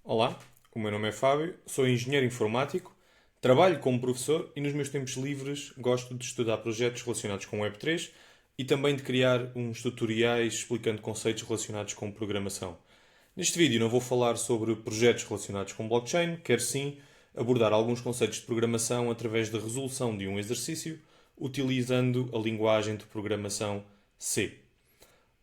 Olá, o meu nome é Fábio, sou engenheiro informático, trabalho como professor e nos meus tempos livres gosto de estudar projetos relacionados com Web3 e também de criar uns tutoriais explicando conceitos relacionados com programação. Neste vídeo não vou falar sobre projetos relacionados com blockchain, quero sim abordar alguns conceitos de programação através da resolução de um exercício utilizando a linguagem de programação C.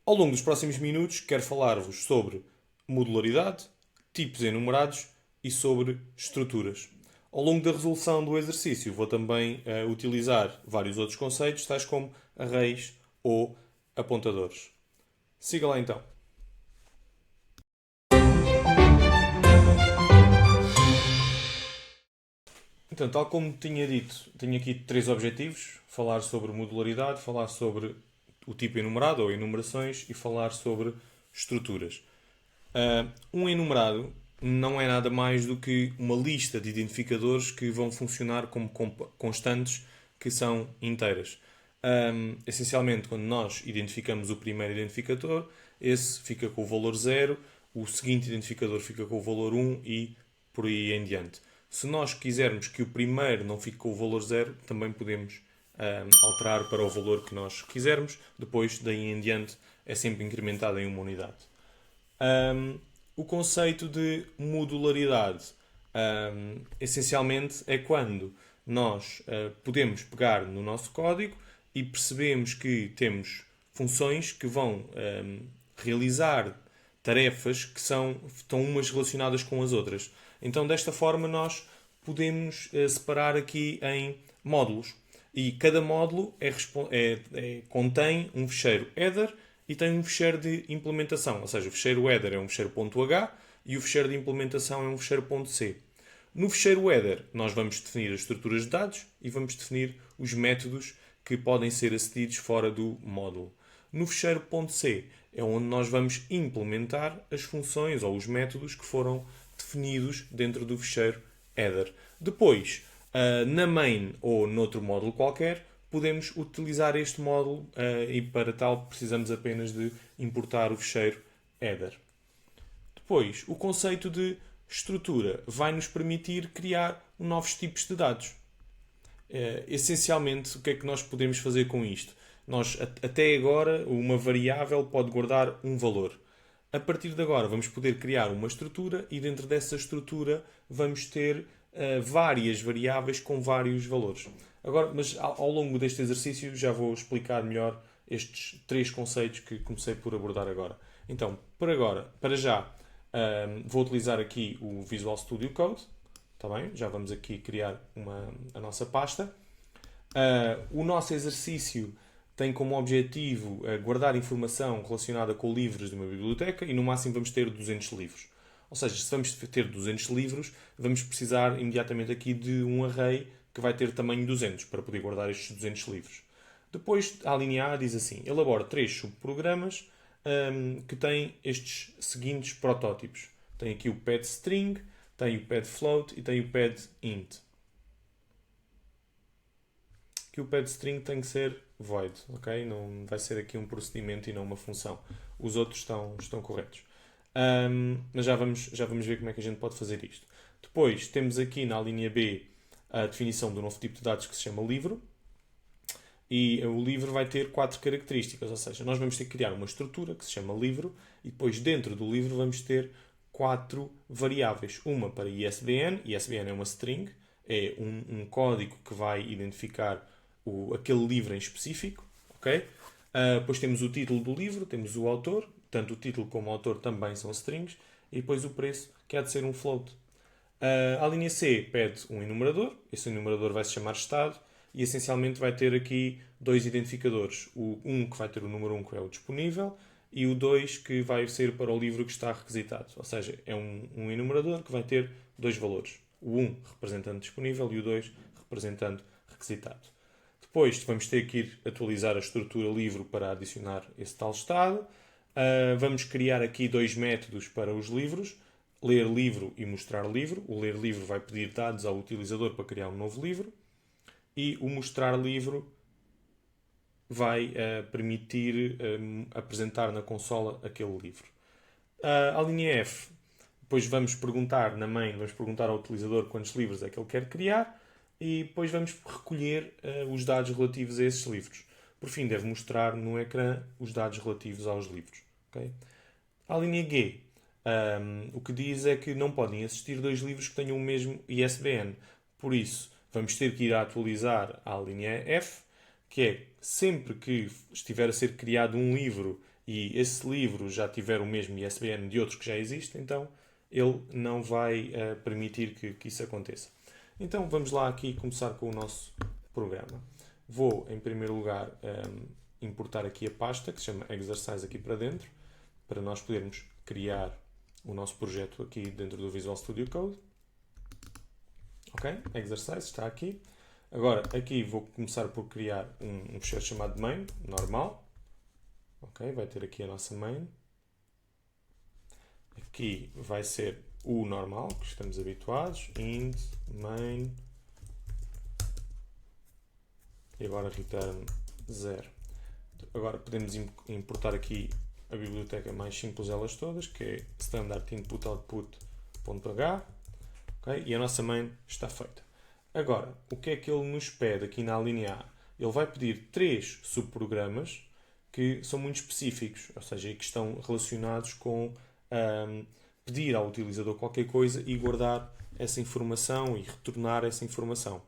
Ao longo dos próximos minutos, quero falar-vos sobre modularidade, tipos enumerados e sobre estruturas. Ao longo da resolução do exercício, vou também utilizar vários outros conceitos, tais como arrays ou apontadores. Siga lá então. Então, tal como tinha dito, tenho aqui três objetivos: falar sobre modularidade, falar sobre o tipo enumerado ou enumerações e falar sobre estruturas. Um enumerado não é nada mais do que uma lista de identificadores que vão funcionar como constantes que são inteiras. Essencialmente, quando nós identificamos o primeiro identificador, esse fica com o valor 0, o seguinte identificador fica com o valor 1 e por aí em diante. Se nós quisermos que o primeiro não fique com o valor 0, também podemos alterar para o valor que nós quisermos. Depois, daí em diante, é sempre incrementado em uma unidade. O conceito de modularidade essencialmente é quando nós podemos pegar no nosso código e percebemos que temos funções que vão realizar tarefas que estão umas relacionadas com as outras. Então, desta forma, nós podemos separar aqui em módulos. E cada módulo contém um fecheiro header e tem um fecheiro de implementação. Ou seja, o fecheiro header é um fecheiro .h e o fecheiro de implementação é um fecheiro .c. No fecheiro header, nós vamos definir as estruturas de dados e vamos definir os métodos que podem ser acedidos fora do módulo. No fecheiro .c é onde nós vamos implementar as funções ou os métodos que foram definidos dentro do fecheiro header. Depois, na main ou noutro módulo qualquer, podemos utilizar este módulo e para tal precisamos apenas de importar o fecheiro header. Depois, o conceito de estrutura vai nos permitir criar novos tipos de dados. Essencialmente, o que é que nós podemos fazer com isto? Nós, até agora, uma variável pode guardar um valor. A partir de agora, vamos poder criar uma estrutura e dentro dessa estrutura vamos ter várias variáveis com vários valores. Agora, mas ao longo deste exercício já vou explicar melhor estes três conceitos que comecei por abordar agora. Então, por agora, para já, vou utilizar aqui o Visual Studio Code. Tá bem? Já vamos aqui criar a nossa pasta. O nosso exercício tem como objetivo guardar informação relacionada com livros de uma biblioteca e no máximo vamos ter 200 livros. Ou seja, se vamos ter 200 livros, vamos precisar imediatamente aqui de um array que vai ter tamanho 200 para poder guardar estes 200 livros. Depois, a linha A diz assim: elabora três subprogramas que têm estes seguintes protótipos. Tem aqui o pad string, tem o pad float e tem o pad int. Que o pad string tem que ser void, ok? Não vai ser aqui um procedimento e não uma função. Os outros estão corretos. Mas já vamos ver como é que a gente pode fazer isto. Depois temos aqui na linha B a definição do novo tipo de dados que se chama livro. E o livro vai ter quatro características, ou seja, nós vamos ter que criar uma estrutura que se chama livro e depois dentro do livro vamos ter quatro variáveis. Uma para ISBN, ISBN é uma string, é um código que vai identificar aquele livro em específico, ok? Depois temos o título do livro, temos o autor, tanto o título como o autor também são strings, e depois o preço, que há de ser um float. A linha C pede um enumerador, esse enumerador vai se chamar estado, e essencialmente vai ter aqui dois identificadores. O 1 que vai ter o número 1 que é o disponível, e o 2 que vai ser para o livro que está requisitado. Ou seja, é um enumerador que vai ter dois valores. O 1 representando disponível e o 2 representando requisitado. Depois vamos ter que ir atualizar a estrutura livro para adicionar esse tal estado. Vamos criar aqui dois métodos para os livros. Ler livro e mostrar livro. O ler livro vai pedir dados ao utilizador para criar um novo livro. E o mostrar livro vai permitir apresentar na consola aquele livro. A linha F depois vamos perguntar na main, vamos perguntar ao utilizador quantos livros é que ele quer criar e depois vamos recolher os dados relativos a esses livros. Por fim, deve mostrar no ecrã os dados relativos aos livros. Okay? A linha G, o que diz é que não podem existir dois livros que tenham o mesmo ISBN. Por isso, vamos ter que ir a atualizar a linha F, que é sempre que estiver a ser criado um livro e esse livro já tiver o mesmo ISBN de outros que já existem, então ele não vai permitir que isso aconteça. Então vamos lá aqui começar com o nosso programa. Vou, em primeiro lugar, importar aqui a pasta que se chama Exercise aqui para dentro, para nós podermos criar o nosso projeto aqui dentro do Visual Studio Code. Ok? Exercise está aqui. Agora, aqui vou começar por criar um fecheiro chamado main, normal. Ok? Vai ter aqui a nossa main. Aqui vai ser o normal, que estamos habituados. Int, main. E agora return 0. Agora podemos importar aqui a biblioteca mais simples delas todas, que é standard input output.h. Okay? E a nossa main está feita. Agora, o que é que ele nos pede aqui na linha A? Ele vai pedir 3 subprogramas que são muito específicos, ou seja, que estão relacionados com pedir ao utilizador qualquer coisa e guardar essa informação e retornar essa informação.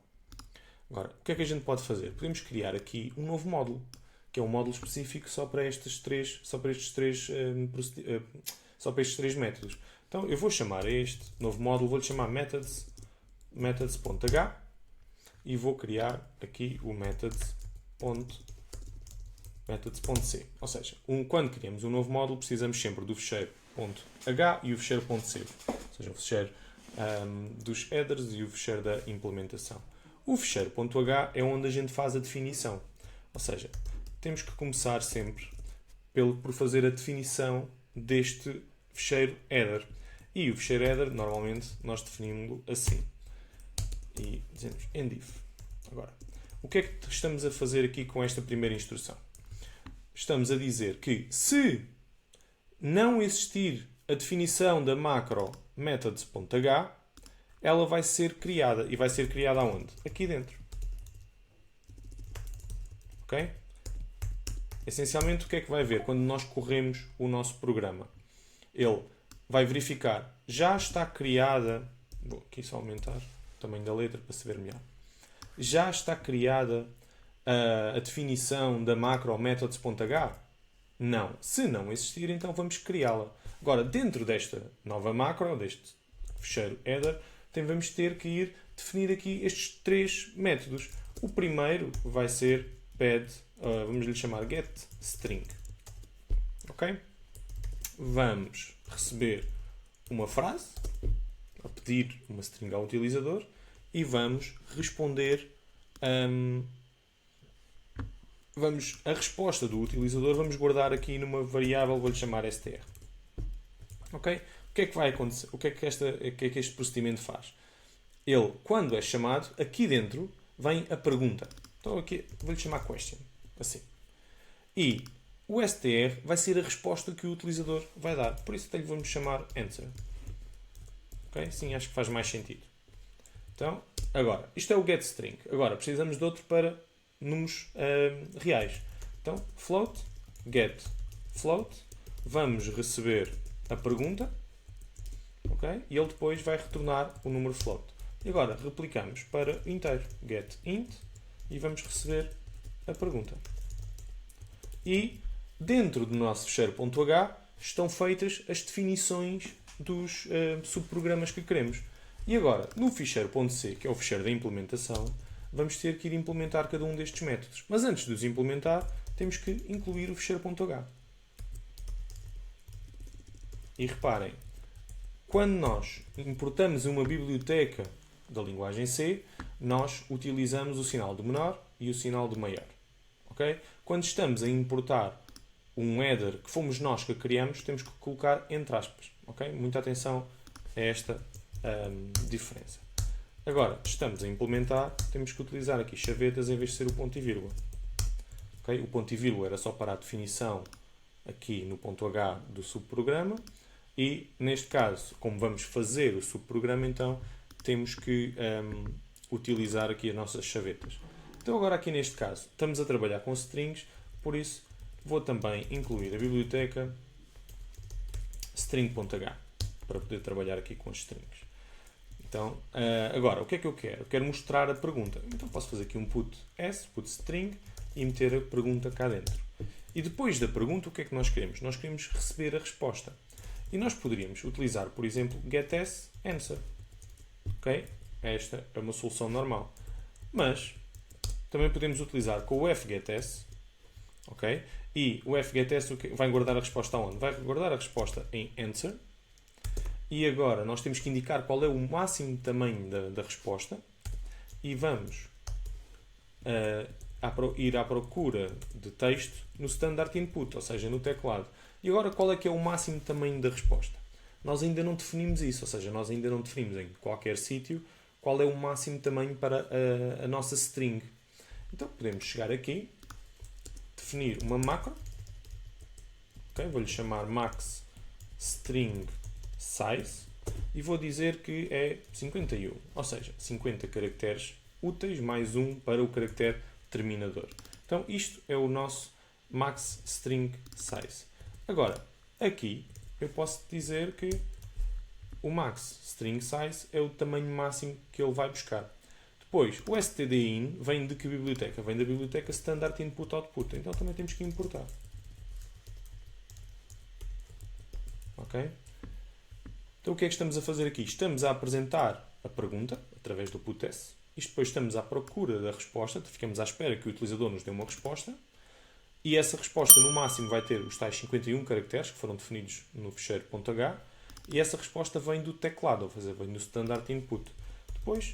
Agora, o que é que a gente pode fazer? Podemos criar aqui um novo módulo, que é um módulo específico só para estes três métodos. Então, eu vou chamar este novo módulo, vou-lhe chamar methods.h e vou criar aqui o methods.c. Ou seja, quando criamos um novo módulo, precisamos sempre do fecheiro .h e o fecheiro .c. Ou seja, o fecheiro dos headers e o fecheiro da implementação. O fecheiro .h é onde a gente faz a definição. Ou seja, temos que começar sempre por fazer a definição deste fecheiro header. E o fecheiro header, normalmente, nós definimos-lo assim. E dizemos endif. Agora, o que é que estamos a fazer aqui com esta primeira instrução? Estamos a dizer que se não existir a definição da macro methods.h, ela vai ser criada. E vai ser criada aonde? Aqui dentro. Ok? Essencialmente, o que é que vai ver quando nós corremos o nosso programa? Ele vai verificar, já está criada... Vou aqui só aumentar o tamanho da letra para se ver melhor. Já está criada a definição da macro methods.h? Não. Se não existir, então vamos criá-la. Agora, dentro desta nova macro, deste fecheiro header, vamos ter que ir definir aqui estes 3 métodos. O primeiro vai ser vamos lhe chamar getString. Ok? Vamos receber uma frase, a pedir uma string ao utilizador, e vamos responder a resposta do utilizador vamos guardar aqui numa variável, vou-lhe chamar str. Ok? O que é que vai acontecer? O que é que este procedimento faz? Ele, quando é chamado, aqui dentro vem a pergunta. Então aqui vou-lhe chamar question. Assim. E o str vai ser a resposta que o utilizador vai dar. Por isso até lhe vamos chamar answer. Ok? Sim, acho que faz mais sentido. Então, agora, isto é o getString. Agora, precisamos de outro para números reais. Então, float, get float. Vamos receber a pergunta. Ok? E ele depois vai retornar o número float. E agora, replicamos para inteiro. Get int. E vamos receber a pergunta. E, dentro do nosso fecheiro.h, estão feitas as definições dos subprogramas que queremos. E agora, no ficheiro.c, que é o ficheiro da implementação, vamos ter que ir implementar cada um destes métodos. Mas antes de os implementar, temos que incluir o ficheiro.h. E reparem, quando nós importamos uma biblioteca da linguagem C, nós utilizamos o sinal do menor e o sinal do maior. Okay? Quando estamos a importar um header que fomos nós que criamos, temos que colocar entre aspas. Okay? Muita atenção a esta diferença. Agora, estamos a implementar, temos que utilizar aqui chavetas em vez de ser o ponto e vírgula. Okay? O ponto e vírgula era só para a definição aqui no ponto H do subprograma E, neste caso, como vamos fazer o subprograma, então, temos que utilizar aqui as nossas chavetas. Então, agora aqui neste caso, estamos a trabalhar com strings, por isso vou também incluir a biblioteca string.h para poder trabalhar aqui com as strings. Então, agora, o que é que eu quero? Eu quero mostrar a pergunta. Então, posso fazer aqui um put string e meter a pergunta cá dentro. E depois da pergunta, o que é que nós queremos? Nós queremos receber a resposta. E nós poderíamos utilizar, por exemplo, getAsAnswer. Ok? Esta é uma solução normal. Mas também podemos utilizar com o fgetAs. Ok? E o fgetAs vai guardar a resposta aonde? Vai guardar a resposta em answer. E agora nós temos que indicar qual é o máximo tamanho da resposta. E vamos ir à procura de texto no standard input, ou seja, no teclado. E agora qual é que é o máximo tamanho da resposta? Nós ainda não definimos isso, ou seja, nós ainda não definimos em qualquer sítio qual é o máximo tamanho para a nossa string. Então podemos chegar aqui, definir uma macro, okay? Vou-lhe chamar max string size e vou dizer que é 51, ou seja, 50 caracteres úteis mais um para o caractere terminador. Então isto é o nosso max string size. Agora, aqui eu posso dizer que o max string size é o tamanho máximo que ele vai buscar. Depois, o stdin vem de que biblioteca? Vem da biblioteca standard input output. Então também temos que importar. Ok? Então o que é que estamos a fazer aqui? Estamos a apresentar a pergunta através do putS. E depois estamos à procura da resposta. Ficamos à espera que o utilizador nos dê uma resposta. E essa resposta, no máximo, vai ter os tais 51 caracteres que foram definidos no ficheiro .h. E essa resposta vem do teclado, ou seja, vem do standard input. Depois,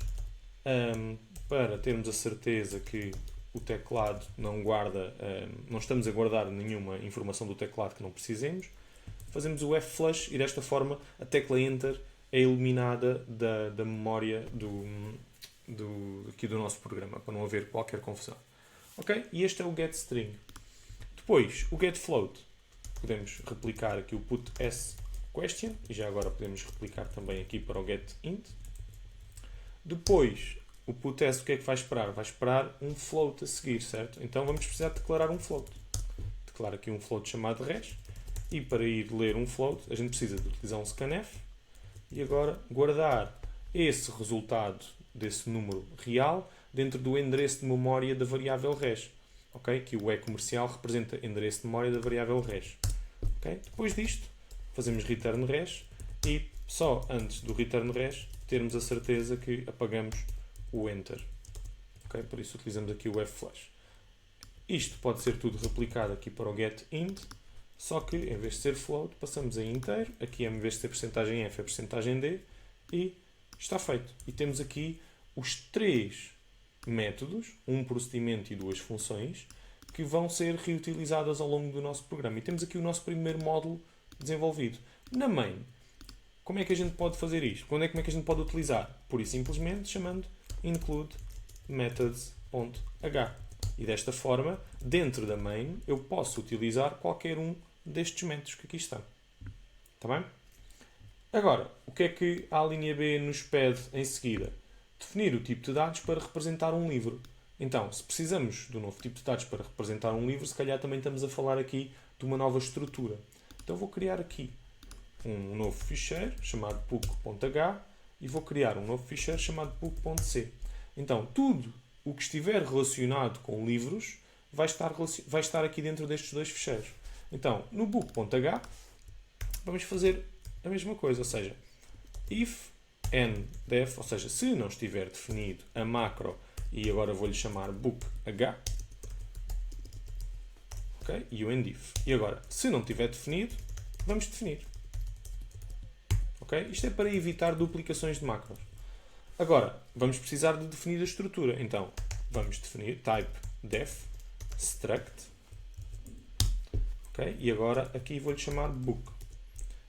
para termos a certeza que o teclado não guarda, não estamos a guardar nenhuma informação do teclado que não precisemos, fazemos o F-flush e desta forma a tecla Enter é eliminada da memória aqui do nosso programa, para não haver qualquer confusão. Ok? E este é o getString. Depois, o getFloat. Podemos replicar aqui o putSQuestion e já agora podemos replicar também aqui para o getInt. Depois, o putS o que é que vai esperar? Vai esperar um float a seguir, certo? Então vamos precisar declarar um float. Declaro aqui um float chamado res e para ir ler um float a gente precisa de utilizar um scanf e agora guardar esse resultado desse número real dentro do endereço de memória da variável res. Okay? Que o E comercial representa endereço de memória da variável res. Okay? Depois disto, fazemos return res e só antes do return res termos a certeza que apagamos o enter. Okay? Por isso utilizamos aqui o F-flush. Isto pode ser tudo replicado aqui para o getInt, só que em vez de ser float passamos a inteiro, aqui em vez de ser percentagem %F é percentagem %D e está feito. E temos aqui os três métodos, um procedimento e duas funções, que vão ser reutilizadas ao longo do nosso programa. E temos aqui o nosso primeiro módulo desenvolvido. Na main, como é que a gente pode fazer isto? Como é que a gente pode utilizar? Pura e simplesmente chamando include methods.h. E desta forma, dentro da main, eu posso utilizar qualquer um destes métodos que aqui estão. Está bem? Agora, o que é que a linha B nos pede em seguida? Definir o tipo de dados para representar um livro. Então, se precisamos do novo tipo de dados para representar um livro, se calhar também estamos a falar aqui de uma nova estrutura. Então vou criar aqui um novo ficheiro chamado book.h e vou criar um novo ficheiro chamado book.c. Então, tudo o que estiver relacionado com livros vai estar aqui dentro destes dois ficheiros. Então, no book.h vamos fazer a mesma coisa, ou seja, if ndef, ou seja, se não estiver definido a macro, e agora vou-lhe chamar bookh, okay? E o endif. E agora, se não estiver definido, vamos definir. Okay? Isto é para evitar duplicações de macros. Agora, vamos precisar de definir a estrutura. Então, vamos definir type def struct. Okay? E agora, aqui vou-lhe chamar book.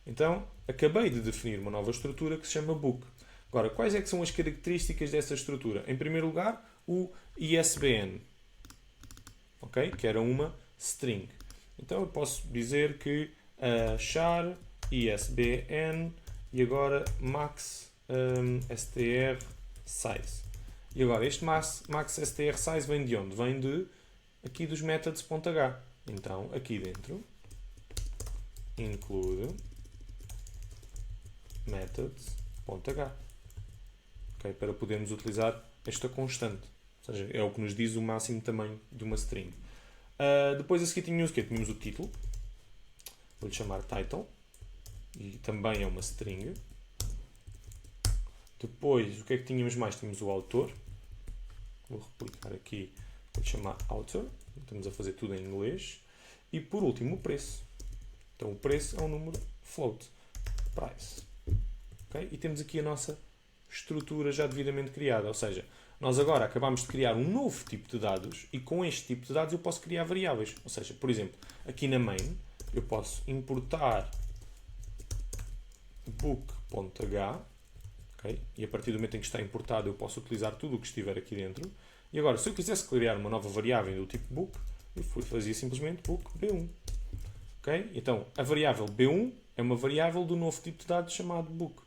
Então, acabei de definir uma nova estrutura que se chama book. Agora, quais é que são as características dessa estrutura? Em primeiro lugar, o ISBN, okay? Que era uma string. Então, eu posso dizer que char ISBN e agora max str size. E agora este max str size vem de onde? Vem de aqui dos methods.h. Então aqui dentro include methods.h, okay? Para podermos utilizar esta constante, ou seja, é o que nos diz o máximo tamanho de uma string. Depois a seguir tínhamos o quê? Tínhamos o título, vou-lhe chamar title, e também é uma string. Depois, o que é que tínhamos mais? Tínhamos o autor, vou replicar aqui, vou-lhe chamar author, estamos a fazer tudo em inglês. E por último o preço, então o preço é um número float, price. Okay? E temos aqui a nossa estrutura já devidamente criada, ou seja, nós agora acabamos de criar um novo tipo de dados e com este tipo de dados eu posso criar variáveis. Ou seja, por exemplo, aqui na main eu posso importar book.h, okay? E a partir do momento em que está importado eu posso utilizar tudo o que estiver aqui dentro. E agora, se eu quisesse criar uma nova variável do tipo book, eu fazia simplesmente book b1. Okay? Então, a variável b1 é uma variável do novo tipo de dados chamado book.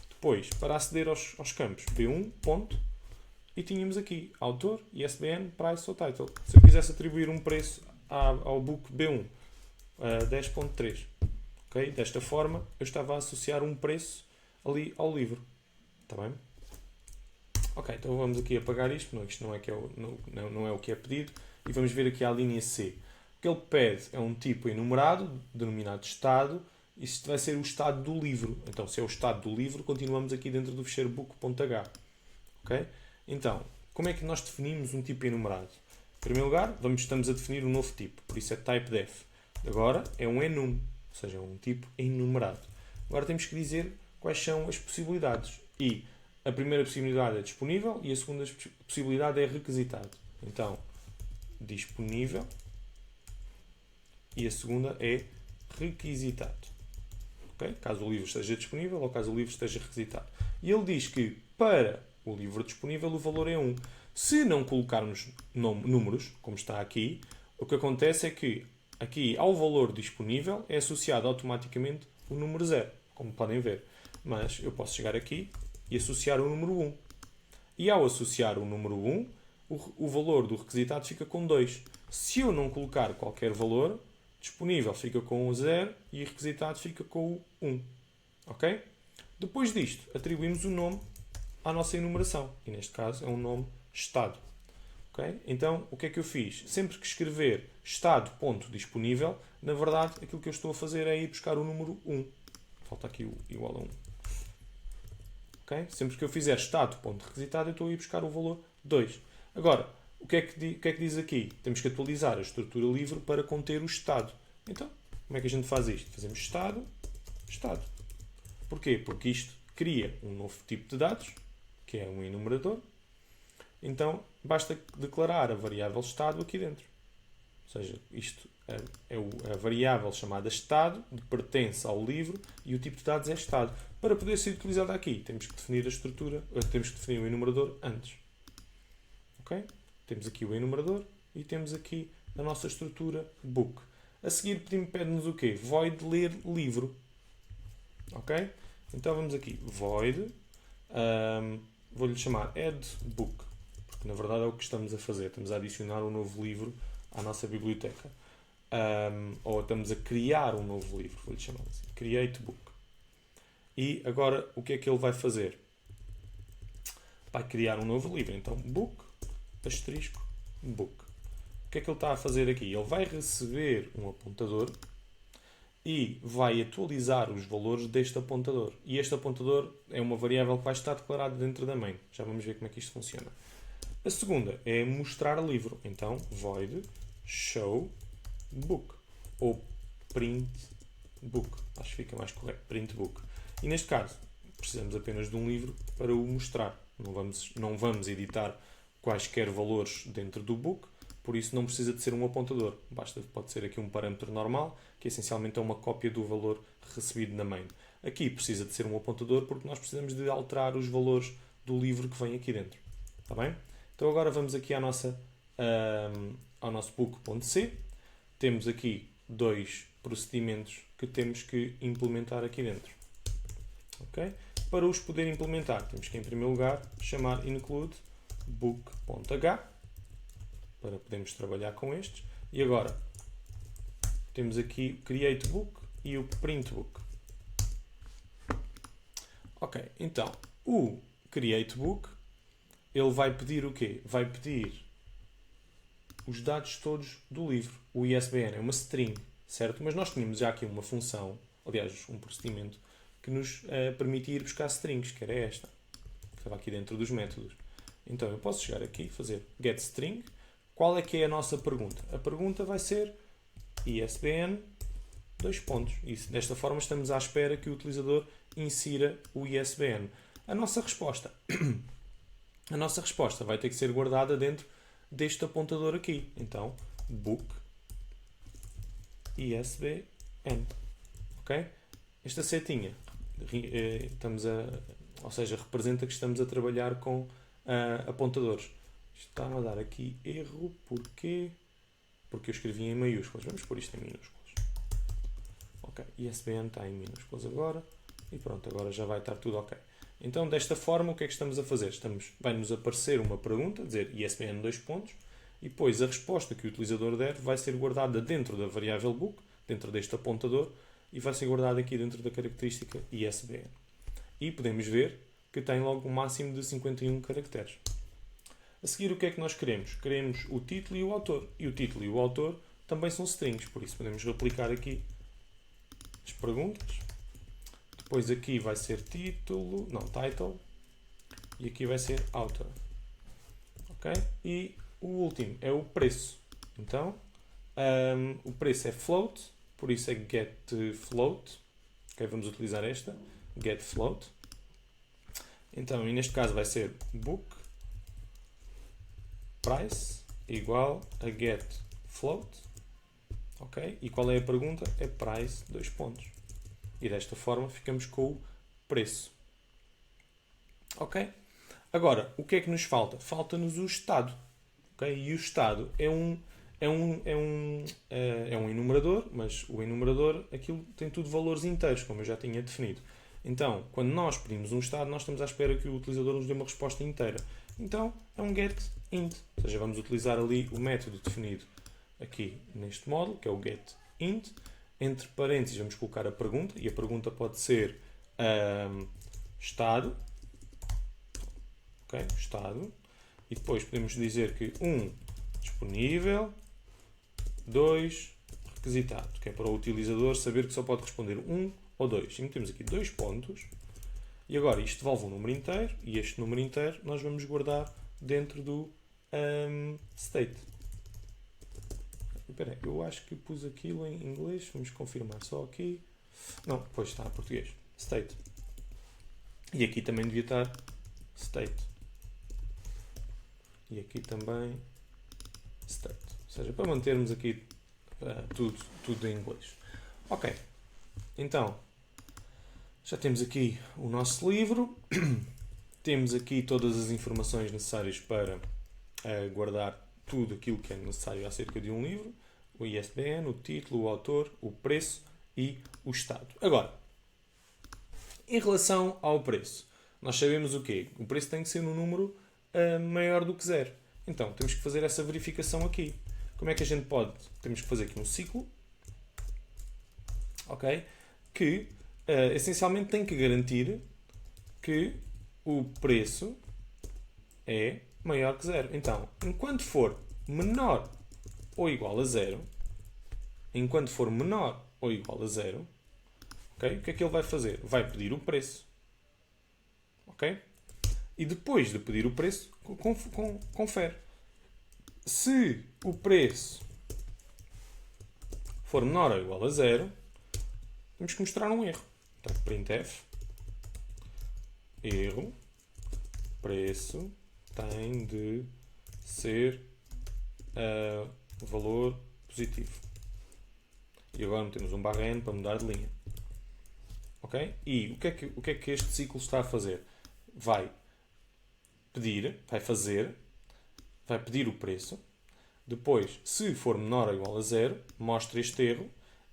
Depois, para aceder aos campos, b1, ponto, e tínhamos aqui autor, ISBN, price ou title. Se eu quisesse atribuir um preço ao book b1, 10.3, okay? Desta forma, eu estava a associar um preço ali ao livro. Está bem? Ok, então vamos aqui apagar isto, não, isto não é o que é pedido, e vamos ver aqui a linha C. O que ele pede é um tipo enumerado, denominado estado, e isto vai ser o estado do livro. Então, se é o estado do livro, continuamos aqui dentro do ficheiro book.h. Ok? Então, como é que nós definimos um tipo enumerado? Em primeiro lugar, estamos a definir um novo tipo, por isso é typedef. Agora é um enum, ou seja, é um tipo enumerado. Agora temos que dizer quais são as possibilidades. E a primeira possibilidade é disponível e a segunda possibilidade é requisitado. Então, disponível e a segunda é requisitado. Okay? Caso o livro esteja disponível ou caso o livro esteja requisitado. E ele diz que para o livro disponível o valor é 1. Se não colocarmos números, como está aqui, o que acontece é que aqui ao valor disponível é associado automaticamente o número 0, como podem ver. Mas eu posso chegar aqui e associar o número 1. E ao associar o número 1, o valor do requisitado fica com 2. Se eu não colocar qualquer valor, disponível fica com o 0 e requisitado fica com o 1. Ok? Depois disto, atribuímos o nome à nossa enumeração. E neste caso é um nome estado. Okay? Então, o que é que eu fiz? Sempre que escrever estado.disponível, na verdade, aquilo que eu estou a fazer é ir buscar o número 1. Falta aqui o igual a 1. Okay? Sempre que eu fizer estado.requisitado, eu estou a ir buscar o valor 2. Agora, o que é que diz aqui? Temos que atualizar a estrutura livre para conter o estado. Então, como é que a gente faz isto? Fazemos estado. Porquê? Porque isto cria um novo tipo de dados, que é um enumerador. Então, basta declarar a variável estado aqui dentro. Ou seja, isto é a variável chamada estado, que pertence ao livro, e o tipo de dados é estado. Para poder ser utilizado aqui, temos que definir a estrutura, temos que definir o enumerador antes. Ok? Temos aqui o enumerador e temos aqui a nossa estrutura book. A seguir pede-nos o quê? Void ler livro. Ok? Então vamos aqui. Void. Vou-lhe chamar add book. Porque na verdade é o que estamos a fazer. Estamos a adicionar um novo livro à nossa biblioteca. Ou estamos a criar um novo livro. Vou-lhe chamar assim. Create book. E agora o que é que ele vai fazer? Vai criar um novo livro. Então book. Asterisco, book. O que é que ele está a fazer aqui? Ele vai receber um apontador e vai atualizar os valores deste apontador. E este apontador é uma variável que vai estar declarada dentro da main. Já vamos ver como é que isto funciona. A segunda é mostrar livro. Então, void show book. Ou print book. Acho que fica mais correto. Print book. E neste caso, precisamos apenas de um livro para o mostrar. Não vamos editar quaisquer valores dentro do book, por isso não precisa de ser um apontador. Pode ser aqui um parâmetro normal, que essencialmente é uma cópia do valor recebido na main. Aqui precisa de ser um apontador porque nós precisamos de alterar os valores do livro que vem aqui dentro. Está bem? Então agora vamos aqui ao nosso book.c. Temos aqui dois procedimentos que temos que implementar aqui dentro. Ok? Para os poder implementar, temos que, em primeiro lugar, chamar include book.h para podermos trabalhar com estes. E agora, temos aqui o create book e o print book. Ok, então, o create book, ele vai pedir o quê? Vai pedir os dados todos do livro. O ISBN é uma string, certo? Mas nós tínhamos já aqui uma função, aliás, um procedimento, que nos permitia ir buscar strings, que era esta, que estava aqui dentro dos métodos. Então, eu posso chegar aqui e fazer getString. Qual é que é a nossa pergunta? A pergunta vai ser ISBN, dois pontos. E desta forma estamos à espera que o utilizador insira o ISBN. A nossa resposta vai ter que ser guardada dentro deste apontador aqui. Então, book ISBN. Ok? Esta setinha ou seja, representa que estamos a trabalhar com apontadores. Está-me a dar aqui erro. Porquê? Porque eu escrevi em maiúsculas. Vamos pôr isto em minúsculas. Ok, ISBN está em minúsculas agora. E pronto, agora já vai estar tudo ok. Então, desta forma, o que é que estamos a fazer? Vai-nos aparecer uma pergunta, dizer ISBN dois pontos, e depois a resposta que o utilizador der vai ser guardada dentro da variável book, dentro deste apontador, e vai ser guardada aqui dentro da característica ISBN. E podemos ver que tem logo um máximo de 51 caracteres. A seguir, o que é que nós queremos? Queremos o título e o autor. E o título e o autor também são strings, por isso podemos replicar aqui as perguntas. Depois aqui vai ser title, e aqui vai ser author. Ok? E o último é o preço. Então, o preço é float, por isso é getFloat. Ok? Vamos utilizar esta, getFloat. Então, e neste caso vai ser book price igual a getFloat. Ok? E qual é a pergunta? É price, dois pontos. E desta forma ficamos com o preço. Ok? Agora, o que é que nos falta? Falta-nos o estado. Okay? E o estado é um enumerador, mas o enumerador, aquilo tem tudo valores inteiros, como eu já tinha definido. Então, quando nós pedimos um estado, nós estamos à espera que o utilizador nos dê uma resposta inteira. Então, é um getInt. Ou seja, vamos utilizar ali o método definido aqui neste módulo, que é o getInt. Entre parênteses, vamos colocar a pergunta, e a pergunta pode ser estado. Ok? Estado. E depois podemos dizer que 1 disponível, 2 requisitado, que é para o utilizador saber que só pode responder 1 ou 2. E temos aqui 2 pontos. E agora isto devolve um número inteiro, e este número inteiro nós vamos guardar dentro do state. Espera aí, eu acho que pus aquilo em inglês, vamos confirmar só aqui. Não, pois está em português. State. E aqui também devia estar state. E aqui também state. Ou seja, para mantermos aqui tudo em inglês. Ok. Então, já temos aqui o nosso livro. Temos aqui todas as informações necessárias para guardar tudo aquilo que é necessário acerca de um livro. O ISBN, o título, o autor, o preço e o estado. Agora, em relação ao preço, nós sabemos o quê? O preço tem que ser um número maior do que 0. Então, temos que fazer essa verificação aqui. Como é que a gente pode? Temos que fazer aqui um ciclo, ok? Que, essencialmente, tem que garantir que o preço é maior que 0. Então, enquanto for menor ou igual a 0, okay, o que é que ele vai fazer? Vai pedir o preço. Ok? E depois de pedir o preço, confere. Se o preço for menor ou igual a 0, temos que mostrar um erro. Então, printf, erro, preço tem de ser valor positivo. E agora metemos um /n para mudar de linha. Ok? E o que é que este ciclo está a fazer? Vai pedir o preço. Depois, se for menor ou igual a 0, mostra este erro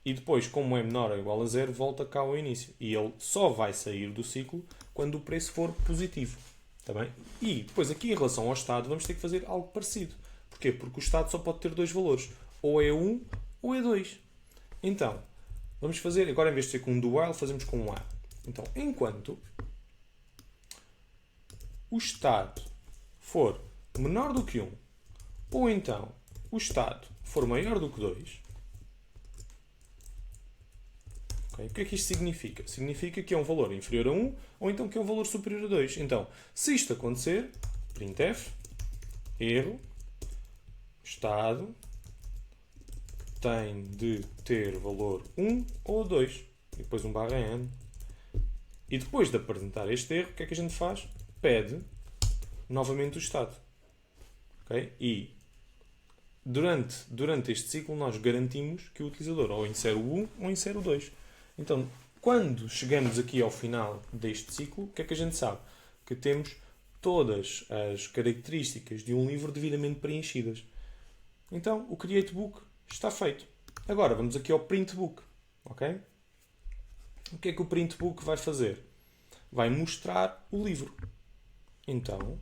E depois, como é menor ou igual a 0, volta cá ao início. E ele só vai sair do ciclo quando o preço for positivo. Está bem? E depois aqui em relação ao estado vamos ter que fazer algo parecido. Porquê? Porque o estado só pode ter dois valores. Ou é 1 ou é 2. Então, vamos fazer, agora em vez de ser com um do while, fazemos com um while. Então, enquanto o estado for menor do que 1, ou então o estado for maior do que 2, okay? O que é que isto significa? Significa que é um valor inferior a 1 ou então que é um valor superior a 2. Então, se isto acontecer, printf, erro, estado tem de ter valor 1 ou 2. E depois um barra n. E depois de apresentar este erro, o que é que a gente faz? Pede novamente o estado. Okay? E durante este ciclo nós garantimos que o utilizador ou insere o 1 ou insere o 2. Então, quando chegamos aqui ao final deste ciclo, o que é que a gente sabe? Que temos todas as características de um livro devidamente preenchidas. Então, o Create Book está feito. Agora, vamos aqui ao Print Book. Okay? O que é que o Print Book vai fazer? Vai mostrar o livro. Então,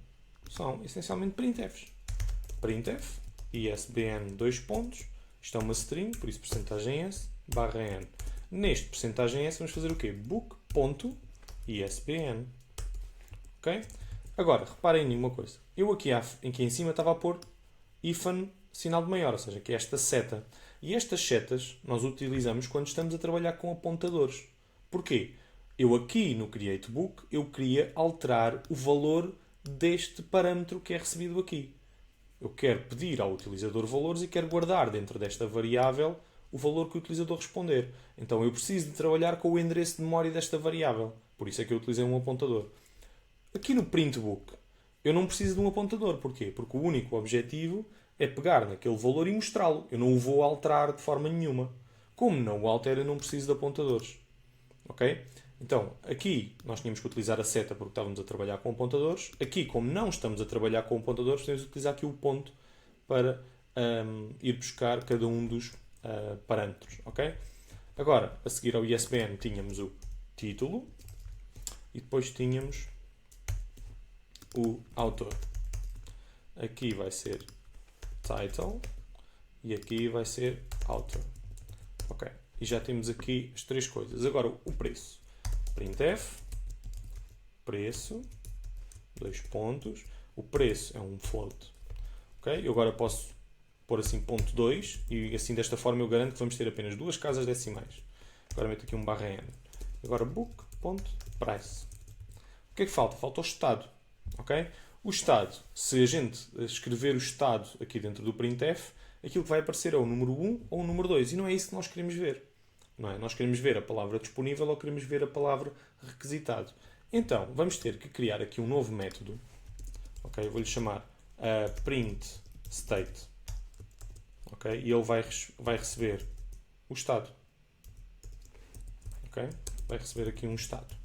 são essencialmente printfs. Printf, ISBN, dois pontos. Isto é uma string, por isso percentagem S, barra N. Neste percentagem S vamos fazer o quê? Book.isbn. Ok? Agora, reparem em uma coisa. Eu aqui em cima estava a pôr hífen sinal de maior, ou seja, que é esta seta. E estas setas nós utilizamos quando estamos a trabalhar com apontadores. Porquê? Eu aqui no Create Book, eu queria alterar o valor deste parâmetro que é recebido aqui. Eu quero pedir ao utilizador valores e quero guardar dentro desta variável o valor que o utilizador responder. Então eu preciso de trabalhar com o endereço de memória desta variável. Por isso é que eu utilizei um apontador. Aqui no Print Book, eu não preciso de um apontador. Porquê? Porque o único objetivo é pegar naquele valor e mostrá-lo. Eu não o vou alterar de forma nenhuma. Como não o altero, eu não preciso de apontadores. Ok? Então, aqui nós tínhamos que utilizar a seta porque estávamos a trabalhar com apontadores. Aqui, como não estamos a trabalhar com apontadores, temos que utilizar aqui o ponto para ir buscar cada um dos parâmetros. Ok? Agora, a seguir ao ISBN, tínhamos o título e depois tínhamos o autor. Aqui vai ser title e aqui vai ser author. Ok. E já temos aqui as três coisas. Agora, o preço. Printf, preço, dois pontos. O preço é um float. Ok? Eu agora posso pôr assim ponto 2 e assim desta forma eu garanto que vamos ter apenas duas casas decimais. Agora meto aqui um barra n. Agora book.price. O que é que falta? Falta o estado. Ok? O estado, se a gente escrever o estado aqui dentro do printf, aquilo que vai aparecer é o número 1 ou o número 2. E não é isso que nós queremos ver. Não é? Nós queremos ver a palavra disponível ou queremos ver a palavra requisitado. Então, vamos ter que criar aqui um novo método. Ok? Vou-lhe chamar print state. Ok? E ele vai receber o estado. Ok? Vai receber aqui um estado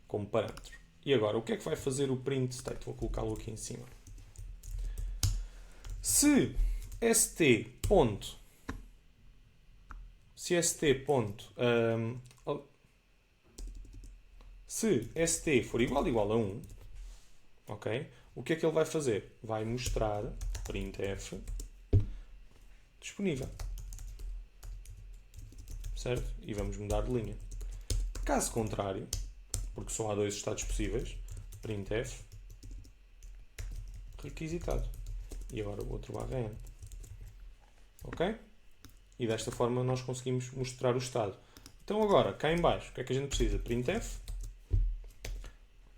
como parâmetro. E agora, o que é que vai fazer o print state? Vou colocá-lo aqui em cima. Se st. Se st for igual a 1, ok? O que é que ele vai fazer? Vai mostrar printf disponível. Certo? E vamos mudar de linha. Caso contrário, porque só há dois estados possíveis, printf requisitado. E agora o outro barra n. Ok? E desta forma nós conseguimos mostrar o estado. Então agora, cá em baixo, o que é que a gente precisa? Printf.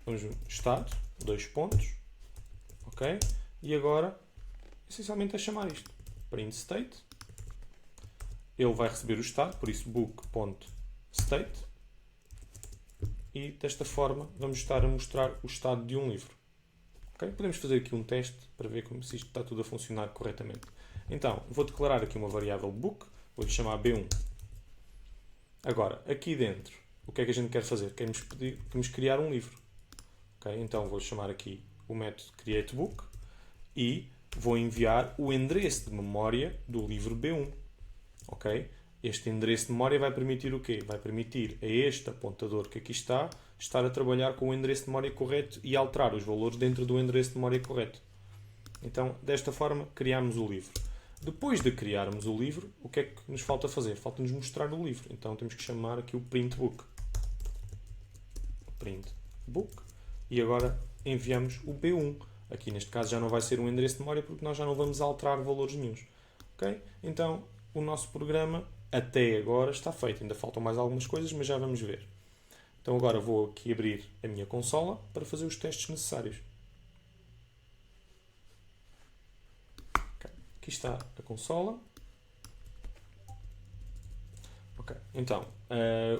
Vamos estado, dois pontos. Ok? E agora, essencialmente é chamar isto. Print state. Ele vai receber o estado, por isso book.state. E desta forma vamos estar a mostrar o estado de um livro. Okay? Podemos fazer aqui um teste para ver se isto está tudo a funcionar corretamente. Então, vou declarar aqui uma variável book, vou-lhe chamar B1. Agora, aqui dentro, o que é que a gente quer fazer? Queremos criar um livro. Okay? Então, vou chamar aqui o método createBook e vou enviar o endereço de memória do livro B1. Okay? Este endereço de memória vai permitir o quê? Vai permitir a este apontador que aqui está estar a trabalhar com o endereço de memória correto e alterar os valores dentro do endereço de memória correto. Então, desta forma, criamos o livro. Depois de criarmos o livro, o que é que nos falta fazer? Falta-nos mostrar o livro. Então, temos que chamar aqui o printbook. Printbook. E agora enviamos o B1. Aqui, neste caso, já não vai ser um endereço de memória porque nós já não vamos alterar valores nenhuns. Ok? Então, o nosso programa, até agora, está feito. Ainda faltam mais algumas coisas, mas já vamos ver. Então, agora vou aqui abrir a minha consola para fazer os testes necessários. Aqui está a consola. Ok, então,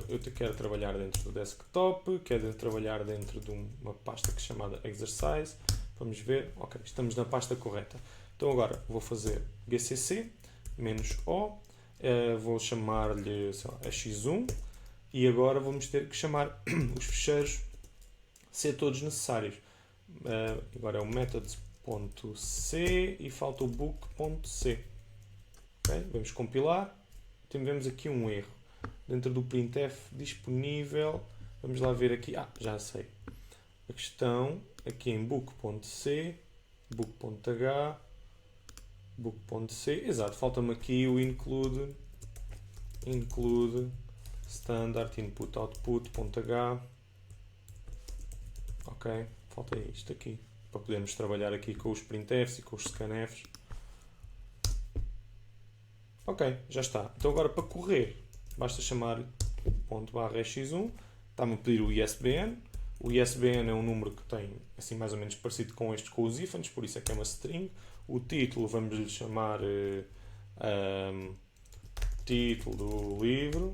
eu quero trabalhar dentro do desktop, quero trabalhar dentro de uma pasta que é chamada Exercise. Vamos ver, ok, estamos na pasta correta. Então agora vou fazer gcc -o, vou chamar-lhe x1 e agora vamos ter que chamar os ficheiros C todos necessários. Agora é o methods.c e falta o book.c. Okay? Vamos compilar. Vemos aqui um erro. Dentro do printf disponível, vamos lá ver aqui. Já sei. A questão aqui em book.c, book.h, book.c. Exato, falta-me aqui o include standard input output.h. Ok, falta isto aqui para podermos trabalhar aqui com os printfs e com os scanfs. Ok, já está. Então agora para correr, basta chamar ./x1, está-me a pedir o ISBN. O ISBN é um número que tem, assim mais ou menos parecido com estes, com os ífanes, por isso é que é uma string. O título, vamos lhe chamar título do livro.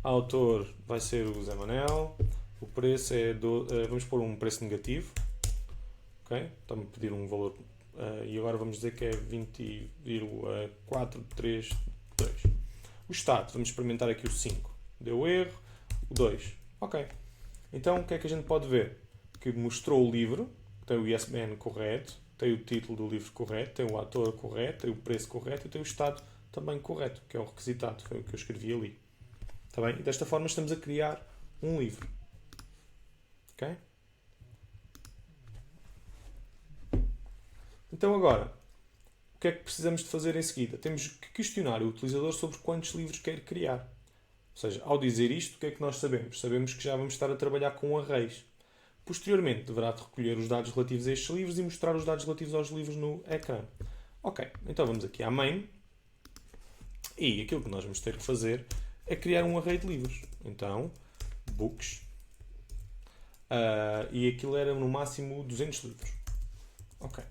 Autor vai ser o Zé Manel. O preço é, vamos pôr um preço negativo. Ok? Está-me a pedir um valor e agora vamos dizer que é 20,432. O estado, vamos experimentar aqui o 5. Deu erro. O 2. Ok. Então o que é que a gente pode ver? Que mostrou o livro, tem o ISBN correto, tem o título do livro correto, tem o autor correto, tem o preço correto e tem o estado também correto, que é o requisitado, foi o que eu escrevi ali. Está bem? E desta forma estamos a criar um livro. Ok? Então agora, o que é que precisamos de fazer em seguida? Temos que questionar o utilizador sobre quantos livros quer criar. Ou seja, ao dizer isto, o que é que nós sabemos? Sabemos que já vamos estar a trabalhar com arrays. Posteriormente, deverá recolher os dados relativos a estes livros e mostrar os dados relativos aos livros no ecrã. Ok, então vamos aqui à main. E aquilo que nós vamos ter que fazer é criar um array de livros. Então, books. E aquilo era no máximo 200 livros. Ok.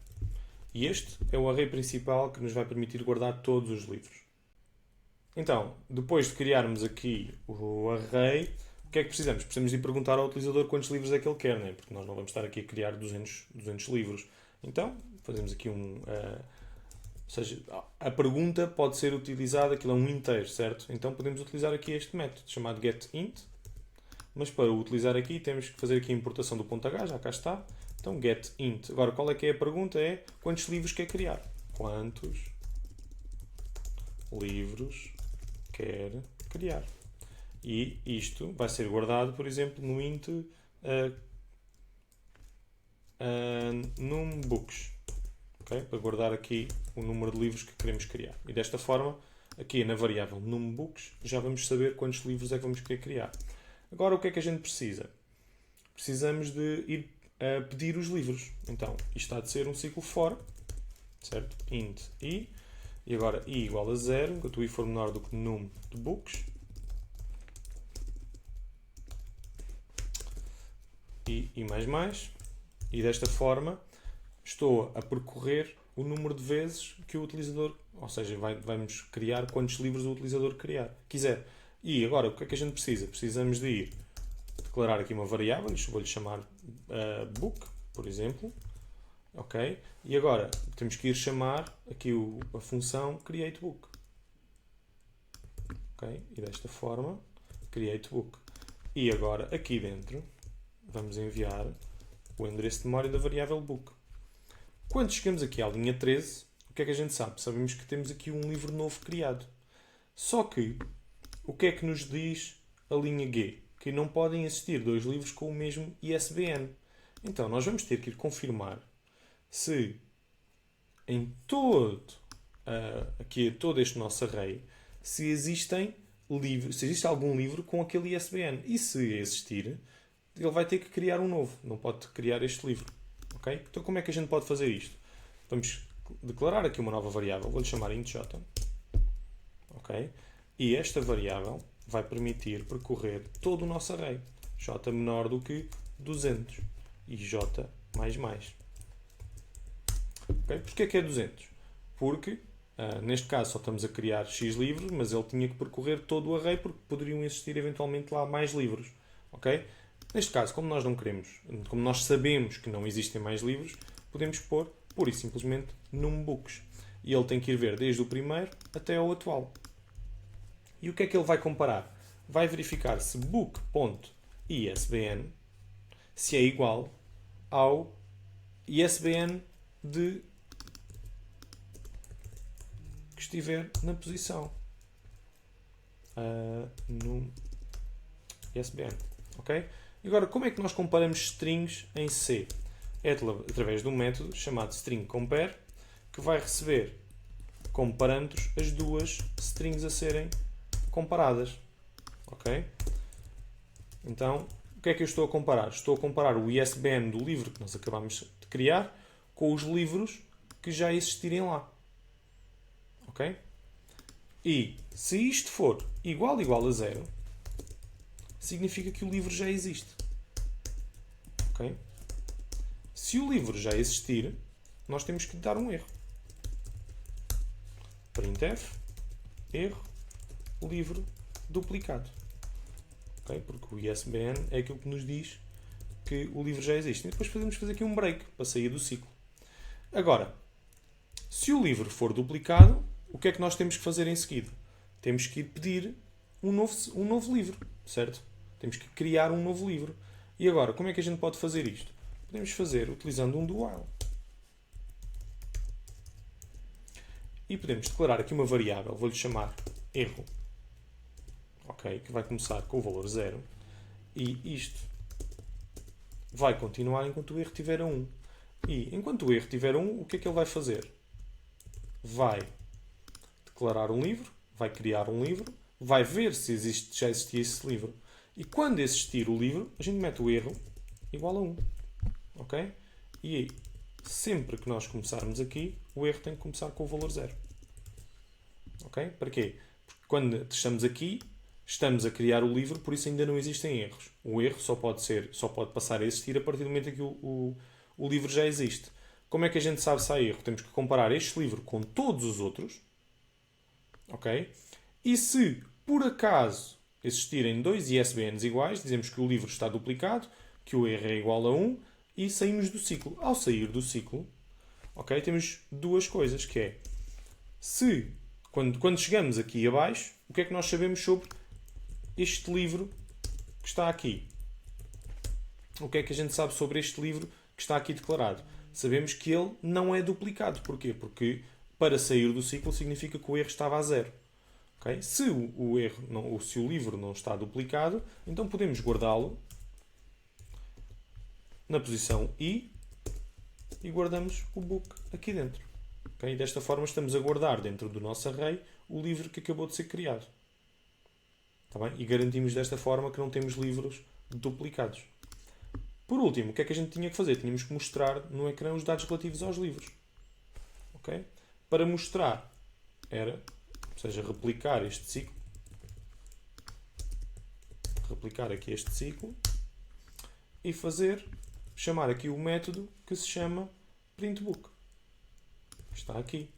E este é o array principal que nos vai permitir guardar todos os livros. Então, depois de criarmos aqui o array, o que é que precisamos? Precisamos de perguntar ao utilizador quantos livros é que ele quer, né? Porque nós não vamos estar aqui a criar 200 livros. Então, fazemos aqui ou seja, a pergunta pode ser utilizada, aquilo é um inteiro, certo? Então podemos utilizar aqui este método chamado getInt, mas para o utilizar aqui temos que fazer aqui a importação do .h, já cá está. Então getInt. Agora qual é que é a pergunta? É quantos livros quer criar? Quantos livros quer criar? E isto vai ser guardado, por exemplo, no int numbooks. Okay? Para guardar aqui o número de livros que queremos criar. E desta forma, aqui na variável numbooks, já vamos saber quantos livros é que vamos querer criar. Agora, o que é que a gente precisa? Precisamos de ir pedir os livros. Então, isto há de ser um ciclo for, certo? Int i, e agora i igual a 0, enquanto o i for menor do que num de books. E mais. E desta forma, estou a percorrer o número de vezes que o utilizador, ou seja, vamos criar quantos livros o utilizador quiser. E agora, o que é que a gente precisa? Precisamos de ir declarar aqui uma variável, vou-lhe chamar book, por exemplo. Ok? E agora, temos que ir chamar aqui a função createBook. Ok? E desta forma, createBook. E agora, aqui dentro, vamos enviar o endereço de memória da variável book. Quando chegamos aqui à linha 13, o que é que a gente sabe? Sabemos que temos aqui um livro novo criado. Só que, o que é que nos diz a linha G? Que não podem existir dois livros com o mesmo ISBN. Então, nós vamos ter que ir confirmar se em todo este nosso array, se existem livros, se existe algum livro com aquele ISBN. E se existir, ele vai ter que criar um novo. Não pode criar este livro. Ok? Então, como é que a gente pode fazer isto? Vamos declarar aqui uma nova variável. Vou-lhe chamar int j. Ok? E esta variável vai permitir percorrer todo o nosso array. J menor do que 200 e J mais mais. Okay? Porquê que é 200? Porque, neste caso, só estamos a criar X livros, mas ele tinha que percorrer todo o array porque poderiam existir eventualmente lá mais livros. Okay? Neste caso, como nós não queremos, como nós sabemos que não existem mais livros, podemos pôr, pura e simplesmente, numbooks. E ele tem que ir ver desde o primeiro até ao atual. E o que é que ele vai comparar? Vai verificar se book.isbn se é igual ao ISBN que estiver na posição no ISBN. Ok? E agora, como é que nós comparamos strings em C? É através de um método chamado stringCompare, que vai receber como parâmetros as duas strings a serem comparadas. Ok? Então, o que é que eu estou a comparar? Estou a comparar o ISBN do livro que nós acabamos de criar com os livros que já existirem lá. Ok? E se isto for igual a zero, significa que o livro já existe. Ok? Se o livro já existir, nós temos que dar um erro. Printf, erro, livro duplicado. Okay? Porque o ISBN é aquilo que nos diz que o livro já existe. E depois podemos fazer aqui um break para sair do ciclo. Agora, se o livro for duplicado, o que é que nós temos que fazer em seguida? Temos que ir pedir um novo livro, certo? Temos que criar um novo livro. E agora, como é que a gente pode fazer isto? Podemos fazer utilizando um do while. E podemos declarar aqui uma variável, vou-lhe chamar erro, ok? Que vai começar com o valor 0. E isto vai continuar enquanto o erro tiver a 1. E enquanto o erro tiver a 1, o que é que ele vai fazer? Vai declarar um livro, vai criar um livro, vai ver se já existia esse livro. E quando existir o livro, a gente mete o erro igual a 1. Ok? E aí, sempre que nós começarmos aqui, o erro tem que começar com o valor 0. Ok? Para quê? Porque quando estamos aqui, estamos a criar o livro, por isso ainda não existem erros. O erro só pode passar a existir a partir do momento em que o livro já existe. Como é que a gente sabe se há erro? Temos que comparar este livro com todos os outros. Ok? E se, por acaso, existirem dois ISBNs iguais, dizemos que o livro está duplicado, que o erro é igual a 1 e saímos do ciclo. Ao sair do ciclo, ok, temos duas coisas, que é, quando chegamos aqui abaixo, o que é que nós sabemos sobre este livro que está aqui? O que é que a gente sabe sobre este livro que está aqui declarado? Sabemos que ele não é duplicado. Porquê? Porque para sair do ciclo significa que o erro estava a 0. Okay? Se o livro não está duplicado, então podemos guardá-lo na posição I e guardamos o book aqui dentro. Okay? Desta forma estamos a guardar dentro do nosso array o livro que acabou de ser criado. Tá bem? E garantimos desta forma que não temos livros duplicados. Por último, o que é que a gente tinha que fazer? Tínhamos que mostrar no ecrã os dados relativos aos livros. Okay? Para mostrar, replicar este ciclo. Replicar aqui este ciclo. E chamar aqui o método que se chama printBook. Está aqui.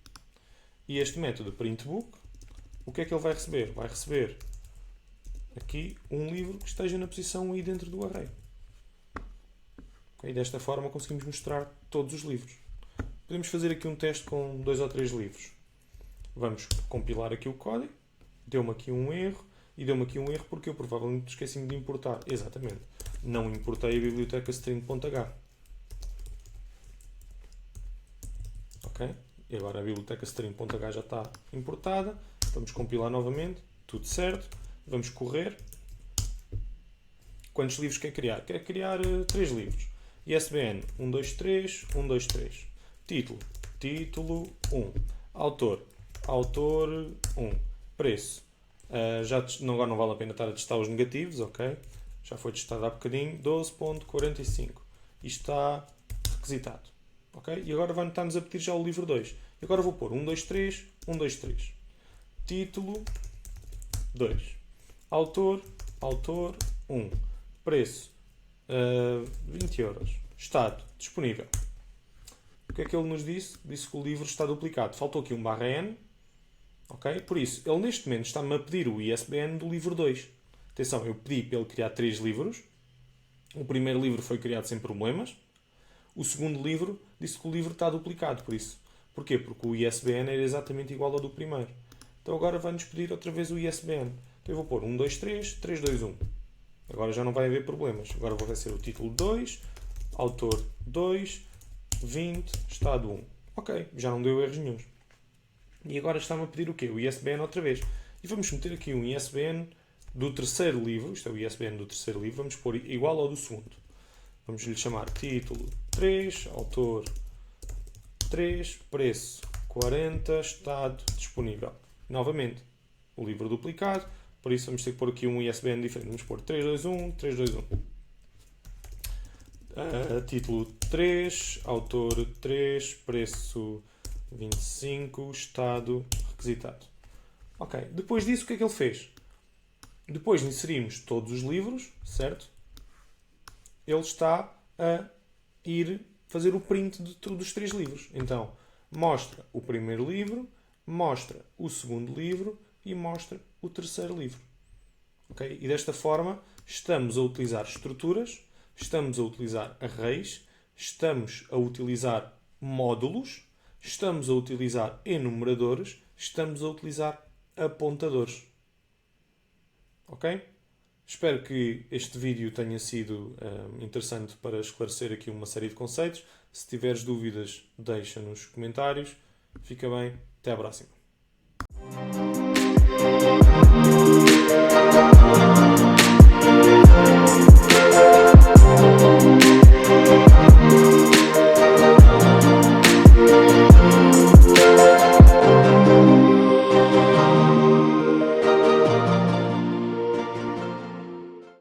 E este método printBook, o que é que ele vai receber? Vai receber aqui um livro que esteja na posição I dentro do array. Okay? Desta forma conseguimos mostrar todos os livros. Podemos fazer aqui um teste com 2 ou 3 livros. Vamos compilar aqui o código. Deu-me aqui um erro. E deu-me aqui um erro porque eu provavelmente esqueci-me de importar. Exatamente. Não importei a biblioteca string.h. Ok? E agora a biblioteca string.h já está importada. Vamos compilar novamente, tudo certo. Vamos correr. Quantos livros quer criar? Quer criar 3 livros. ISBN 123 123. Título, título 1. Autor, autor 1. Preço. Agora não vale a pena estar a testar os negativos, ok? Já foi testado há bocadinho. 12.45. Isto está requisitado. Ok? E agora vai-nos a pedir já o livro 2. E agora vou pôr 123 123. Título 2. Autor, autor 1. Preço 20 euros. Estado disponível. O que é que ele nos disse? Disse que o livro está duplicado. Faltou aqui um /N. Ok? Por isso, ele neste momento está-me a pedir o ISBN do livro 2. Atenção, eu pedi para ele criar 3 livros. O primeiro livro foi criado sem problemas. O segundo livro disse que o livro está duplicado. Por isso. Porquê? Porque o ISBN era exatamente igual ao do primeiro. Então agora vai-nos pedir outra vez o ISBN. Então eu vou pôr 123 321. Agora já não vai haver problemas. Agora vai ser o título 2, autor 2, 20, estado 1. Ok, já não deu erros nenhuns. E agora está-me a pedir o quê? O ISBN outra vez. E vamos meter aqui um ISBN do terceiro livro. Isto é o ISBN do terceiro livro. Vamos pôr igual ao do segundo. Vamos lhe chamar título 3, autor 3, preço 40, estado disponível. Novamente, o livro duplicado. Por isso vamos ter que pôr aqui um ISBN diferente. Vamos pôr 321, 321. Título 3, autor 3, preço 25, estado requisitado. Ok, depois disso o que é que ele fez? Depois de inserirmos todos os livros, certo? Ele está a ir fazer o print dos 3 livros. Então, mostra o primeiro livro, mostra o segundo livro e mostra o terceiro livro. Okay? E desta forma estamos a utilizar estruturas, estamos a utilizar arrays, estamos a utilizar módulos, estamos a utilizar enumeradores, estamos a utilizar apontadores. Ok? Espero que este vídeo tenha sido interessante para esclarecer aqui uma série de conceitos. Se tiveres dúvidas, deixa nos comentários. Fica bem, até à próxima.